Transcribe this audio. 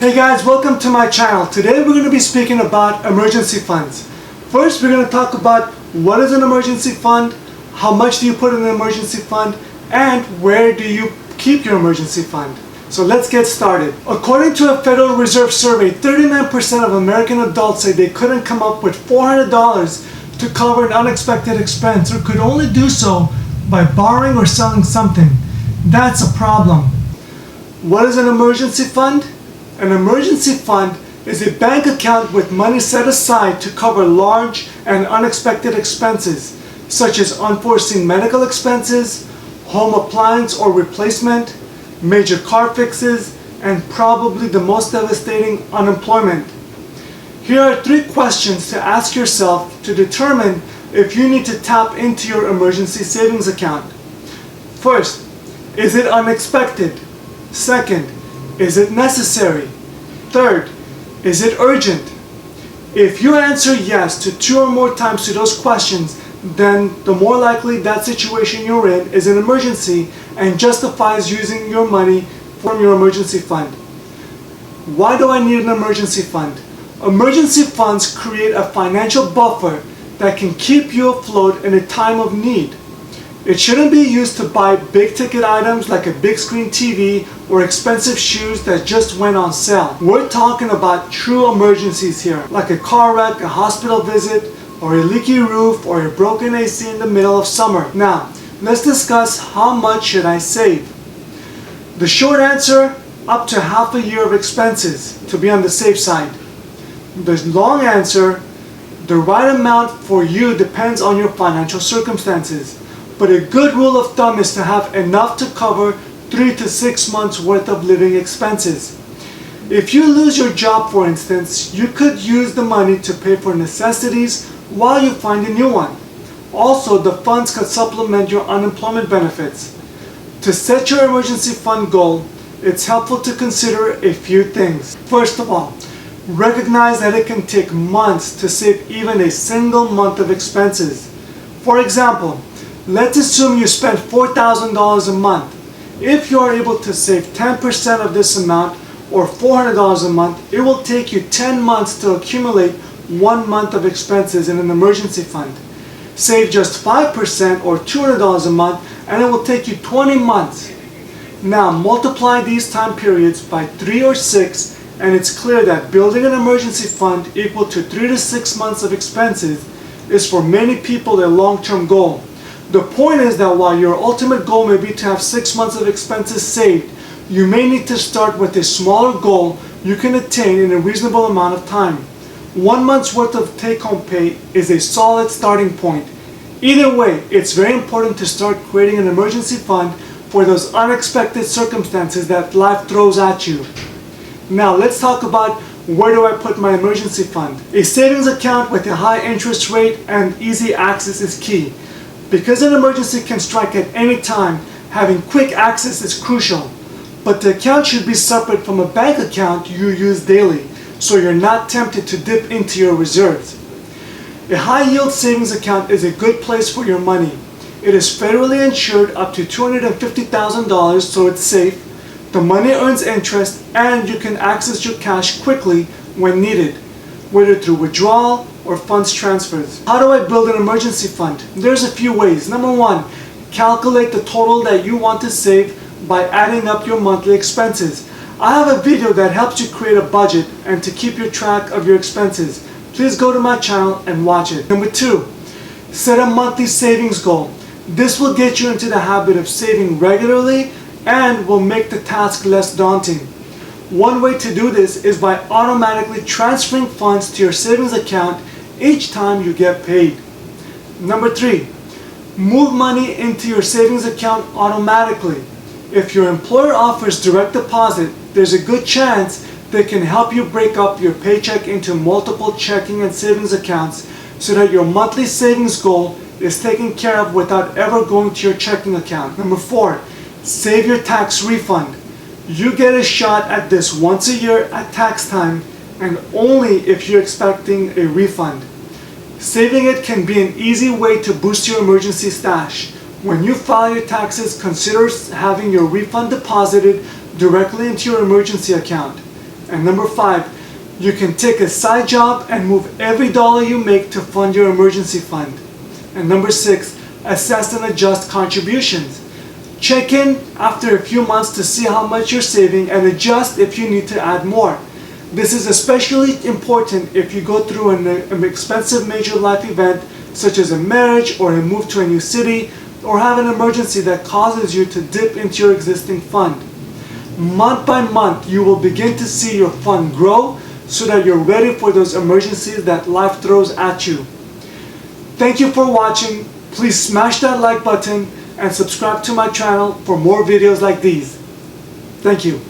Hey guys, welcome to my channel. Today we're going to be speaking about emergency funds. First, we're going to talk about what is an emergency fund, how much do you put in an emergency fund, and where do you keep your emergency fund. So let's get started. According to a Federal Reserve survey, 39% of American adults say they couldn't come up with $400 to cover an unexpected expense or could only do so by borrowing or selling something. That's a problem. What is an emergency fund? An emergency fund is a bank account with money set aside to cover large and unexpected expenses, such as unforeseen medical expenses, home appliance or replacement, major car fixes, and probably the most devastating, unemployment. Here are 3 questions to ask yourself to determine if you need to tap into your emergency savings account. First, is it unexpected? Second, is it necessary? Third, is it urgent? If you answer yes to 2 or more times to those questions, then the more likely that situation you're in is an emergency and justifies using your money from your emergency fund. Why do I need an emergency fund? Emergency funds create a financial buffer that can keep you afloat in a time of need. It shouldn't be used to buy big ticket items like a big screen TV or expensive shoes that just went on sale. We're talking about true emergencies here, like a car wreck, a hospital visit, or a leaky roof, or a broken AC in the middle of summer. Now, let's discuss how much should I save. The short answer, up to half a year of expenses to be on the safe side. The long answer, the right amount for you depends on your financial circumstances. But a good rule of thumb is to have enough to cover 3 to 6 months worth of living expenses. If you lose your job, for instance, you could use the money to pay for necessities while you find a new one. Also, the funds could supplement your unemployment benefits. To set your emergency fund goal, it's helpful to consider a few things. First of all, recognize that it can take months to save even a single month of expenses. For example, let's assume you spend $4,000 a month. If you are able to save 10% of this amount, or $400 a month, it will take you 10 months to accumulate 1 month of expenses in an emergency fund. Save just 5% or $200 a month, and it will take you 20 months. Now multiply these time periods by 3 or 6, and it's clear that building an emergency fund equal to 3 to 6 months of expenses is for many people a long-term goal. The point is that while your ultimate goal may be to have 6 months of expenses saved, you may need to start with a smaller goal you can attain in a reasonable amount of time. 1 month's worth of take-home pay is a solid starting point. Either way, it's very important to start creating an emergency fund for those unexpected circumstances that life throws at you. Now let's talk about where do I put my emergency fund. A savings account with a high interest rate and easy access is key. Because an emergency can strike at any time, having quick access is crucial. But the account should be separate from a bank account you use daily, so you're not tempted to dip into your reserves. A high-yield savings account is a good place for your money. It is federally insured up to $250,000, so it's safe. The money earns interest, and you can access your cash quickly when needed, whether through withdrawal or funds transfers. How do I build an emergency fund? There's a few ways. Number 1, calculate the total that you want to save by adding up your monthly expenses. I have a video that helps you create a budget and to keep your track of your expenses. Please go to my channel and watch it. Number 2, set a monthly savings goal. This will get you into the habit of saving regularly and will make the task less daunting. One way to do this is by automatically transferring funds to your savings account each time you get paid. Number 3, move money into your savings account automatically. If your employer offers direct deposit, there's a good chance they can help you break up your paycheck into multiple checking and savings accounts so that your monthly savings goal is taken care of without ever going to your checking account. Number 4, save your tax refund. You get a shot at this once a year at tax time, and only if you're expecting a refund. Saving it can be an easy way to boost your emergency stash. When you file your taxes, consider having your refund deposited directly into your emergency account. And number 5, you can take a side job and move every dollar you make to fund your emergency fund. And number 6, assess and adjust contributions. Check in after a few months to see how much you're saving and adjust if you need to add more. This is especially important if you go through an expensive major life event such as a marriage or a move to a new city, or have an emergency that causes you to dip into your existing fund. Month by month, you will begin to see your fund grow so that you're ready for those emergencies that life throws at you. Thank you for watching. Please smash that like button and subscribe to my channel for more videos like these. Thank you.